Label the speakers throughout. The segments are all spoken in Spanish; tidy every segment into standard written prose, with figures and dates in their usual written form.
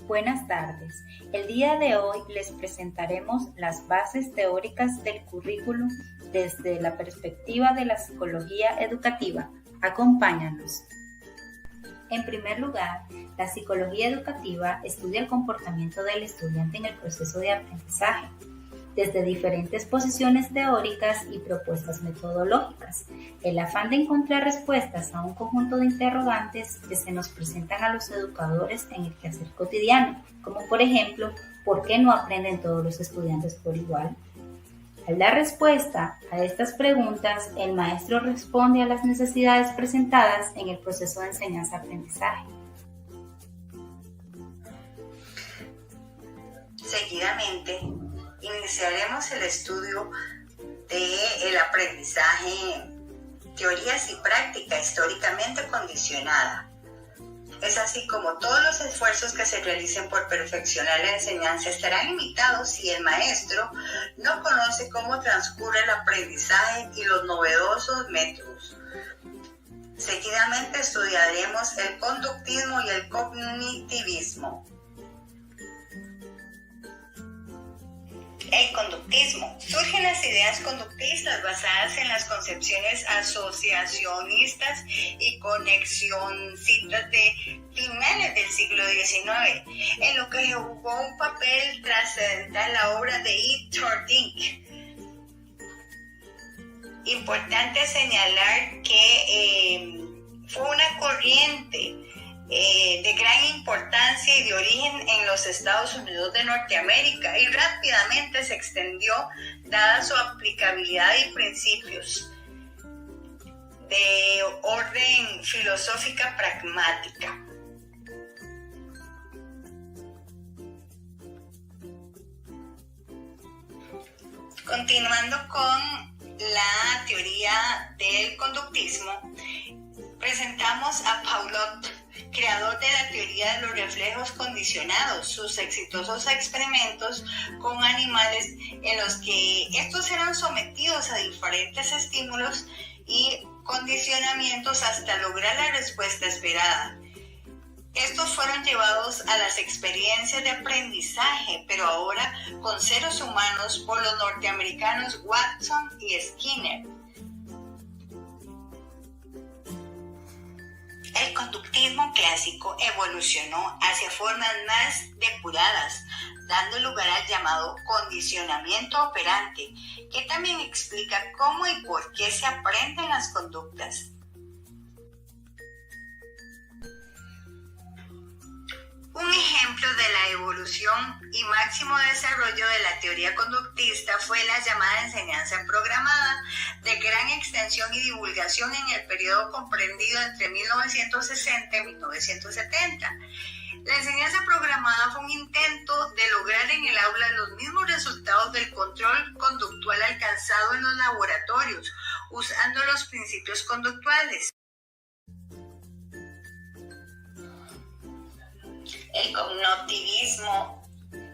Speaker 1: Buenas tardes. El día de hoy les presentaremos las bases teóricas del currículum desde la perspectiva de la psicología educativa. Acompáñanos. En primer lugar, la psicología educativa estudia el comportamiento del estudiante en el proceso de aprendizaje, desde diferentes posiciones teóricas y propuestas metodológicas. El afán de encontrar respuestas a un conjunto de interrogantes que se nos presentan a los educadores en el quehacer cotidiano, como por ejemplo, ¿por qué no aprenden todos los estudiantes por igual? Al dar respuesta a estas preguntas, el maestro responde a las necesidades presentadas en el proceso de enseñanza-aprendizaje.
Speaker 2: Seguidamente, iniciaremos el estudio del aprendizaje, teorías y práctica históricamente condicionada. Es así como todos los esfuerzos que se realicen por perfeccionar la enseñanza estarán limitados si el maestro no conoce cómo transcurre el aprendizaje y los novedosos métodos. Seguidamente estudiaremos el conductismo y el cognitivismo. El conductismo. Surgen las ideas conductistas basadas en las concepciones asociacionistas y conexioncistas de finales del siglo XIX, en lo que jugó un papel trascendental la obra de E. Tordink. Importante señalar que fue una corriente de gran importancia y de origen en los Estados Unidos de Norteamérica y rápidamente se extendió dada su aplicabilidad y principios de orden filosófica pragmática. Continuando con la teoría del conductismo, presentamos a Paulot, creador de la teoría de los reflejos condicionados, sus exitosos experimentos con animales en los que estos eran sometidos a diferentes estímulos y condicionamientos hasta lograr la respuesta esperada. Estos fueron llevados a las experiencias de aprendizaje, pero ahora con seres humanos por los norteamericanos Watson y Skinner. El conductismo clásico evolucionó hacia formas más depuradas, dando lugar al llamado condicionamiento operante, que también explica cómo y por qué se aprenden las conductas. Un ejemplo de la evolución y máximo desarrollo de la teoría conductista fue la llamada enseñanza programada, de gran extensión y divulgación en el periodo comprendido entre 1960 y 1970. La enseñanza programada fue un intento de lograr en el aula los mismos resultados del control conductual alcanzado en los laboratorios, usando los principios conductuales. El cognitivismo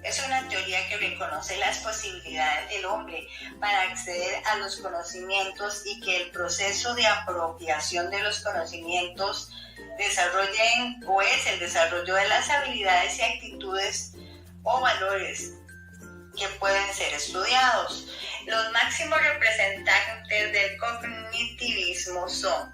Speaker 2: es una teoría que reconoce las posibilidades del hombre para acceder a los conocimientos y que el proceso de apropiación de los conocimientos es el desarrollo de las habilidades y actitudes o valores que pueden ser estudiados. Los máximos representantes del cognitivismo son: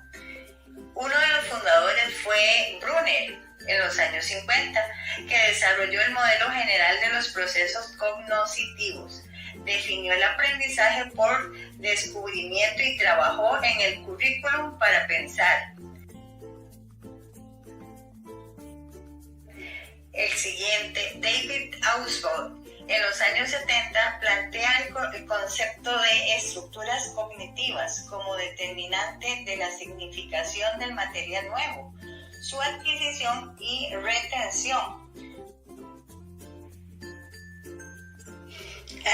Speaker 2: uno de los fundadores fue Brunner, en los años 50, que desarrolló el modelo general de los procesos cognitivos. Definió el aprendizaje por descubrimiento y trabajó en el currículum para pensar. El siguiente, David Ausubel, en los años 70, plantea el concepto de estructuras cognitivas como determinante de la significación del material nuevo, su adquisición y retención.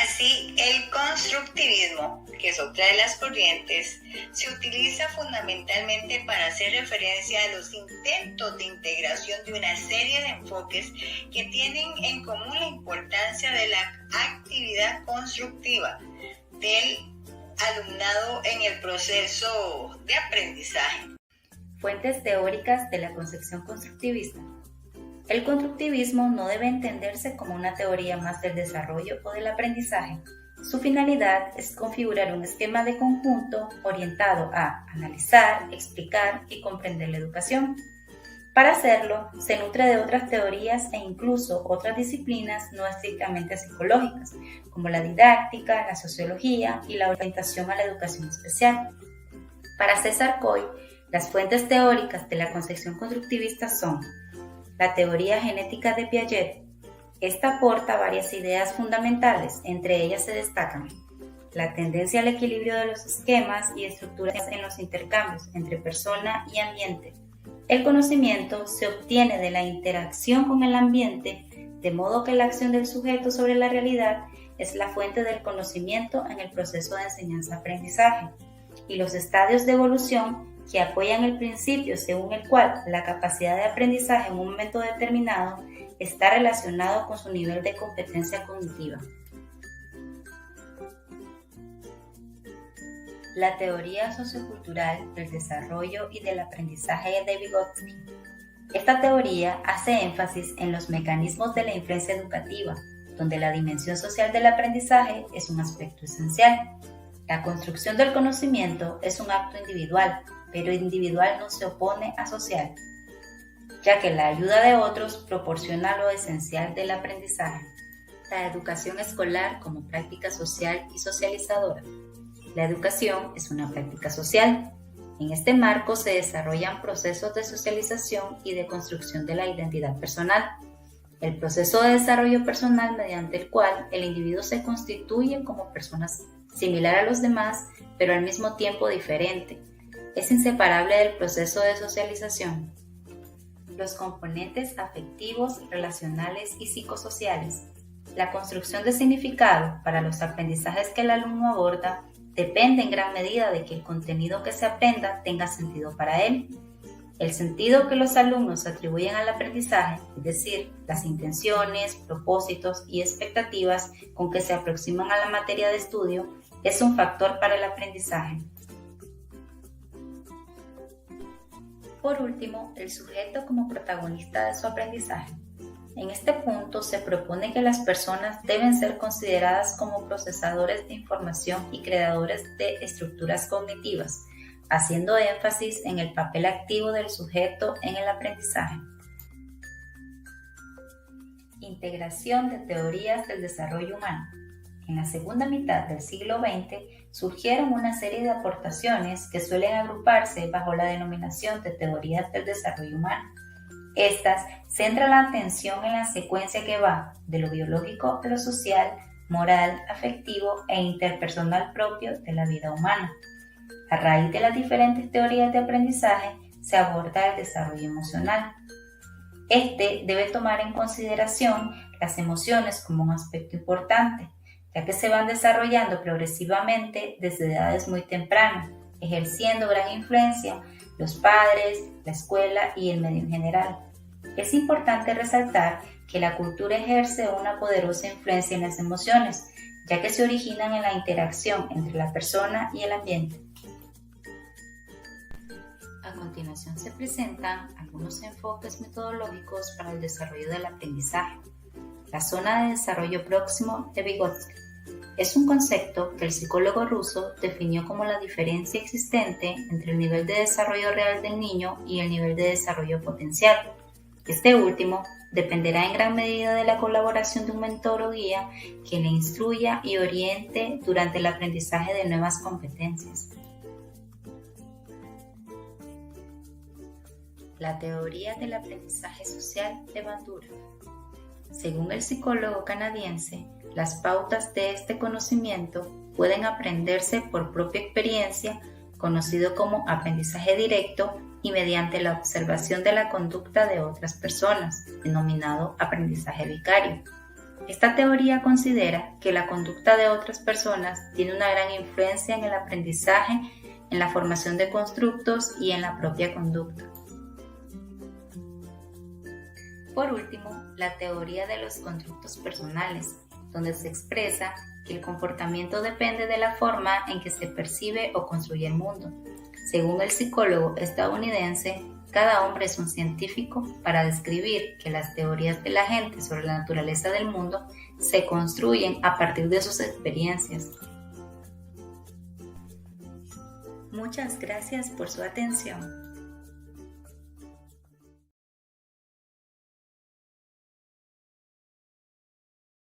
Speaker 2: Así, el constructivismo, que es otra de las corrientes, se utiliza fundamentalmente para hacer referencia a los intentos de integración de una serie de enfoques que tienen en común la importancia de la actividad constructiva del alumnado en el proceso de aprendizaje.
Speaker 1: Fuentes teóricas de la concepción constructivista. El constructivismo no debe entenderse como una teoría más del desarrollo o del aprendizaje. Su finalidad es configurar un esquema de conjunto orientado a analizar, explicar y comprender la educación. Para hacerlo, se nutre de otras teorías e incluso otras disciplinas no estrictamente psicológicas, como la didáctica, la sociología y la orientación a la educación especial. Para César Coy, las fuentes teóricas de la concepción constructivista son la teoría genética de Piaget. Esta aporta varias ideas fundamentales, entre ellas se destacan la tendencia al equilibrio de los esquemas y estructuras en los intercambios entre persona y ambiente. El conocimiento se obtiene de la interacción con el ambiente, de modo que la acción del sujeto sobre la realidad es la fuente del conocimiento en el proceso de enseñanza-aprendizaje, y los estadios de evolución que apoyan el principio según el cual la capacidad de aprendizaje en un momento determinado está relacionado con su nivel de competencia cognitiva. La teoría sociocultural del desarrollo y del aprendizaje de Vygotsky. Esta teoría hace énfasis en los mecanismos de la influencia educativa, donde la dimensión social del aprendizaje es un aspecto esencial. La construcción del conocimiento es un acto individual, pero individual no se opone a social, ya que la ayuda de otros proporciona lo esencial del aprendizaje. La educación escolar como práctica social y socializadora. La educación es una práctica social. En este marco se desarrollan procesos de socialización y de construcción de la identidad personal. El proceso de desarrollo personal mediante el cual el individuo se constituye como persona similar a los demás, pero al mismo tiempo diferente, es inseparable del proceso de socialización. Los componentes afectivos, relacionales y psicosociales. La construcción de significado para los aprendizajes que el alumno aborda depende en gran medida de que el contenido que se aprenda tenga sentido para él. El sentido que los alumnos atribuyen al aprendizaje, es decir, las intenciones, propósitos y expectativas con que se aproximan a la materia de estudio, es un factor para el aprendizaje. Por último, el sujeto como protagonista de su aprendizaje. En este punto se propone que las personas deben ser consideradas como procesadores de información y creadores de estructuras cognitivas, haciendo énfasis en el papel activo del sujeto en el aprendizaje. Integración de teorías del desarrollo humano. En la segunda mitad del siglo XX surgieron una serie de aportaciones que suelen agruparse bajo la denominación de teorías del desarrollo humano. Estas centran la atención en la secuencia que va de lo biológico a lo social, moral, afectivo e interpersonal propio de la vida humana. A raíz de las diferentes teorías de aprendizaje se aborda el desarrollo emocional. Este debe tomar en consideración las emociones como un aspecto importante, ya que se van desarrollando progresivamente desde edades muy tempranas, ejerciendo gran influencia los padres, la escuela y el medio en general. Es importante resaltar que la cultura ejerce una poderosa influencia en las emociones, ya que se originan en la interacción entre la persona y el ambiente. A continuación se presentan algunos enfoques metodológicos para el desarrollo del aprendizaje. La zona de desarrollo próximo de Vygotsky es un concepto que el psicólogo ruso definió como la diferencia existente entre el nivel de desarrollo real del niño y el nivel de desarrollo potencial. Este último dependerá en gran medida de la colaboración de un mentor o guía que le instruya y oriente durante el aprendizaje de nuevas competencias. La teoría del aprendizaje social de Bandura. Según el psicólogo canadiense, las pautas de este conocimiento pueden aprenderse por propia experiencia, conocido como aprendizaje directo, y mediante la observación de la conducta de otras personas, denominado aprendizaje vicario. Esta teoría considera que la conducta de otras personas tiene una gran influencia en el aprendizaje, en la formación de constructos y en la propia conducta. Por último, la teoría de los constructos personales, donde se expresa que el comportamiento depende de la forma en que se percibe o construye el mundo. Según el psicólogo estadounidense Cada hombre es un científico para describir que las teorías de la gente sobre la naturaleza del mundo se construyen a partir de sus experiencias. Muchas gracias por su atención.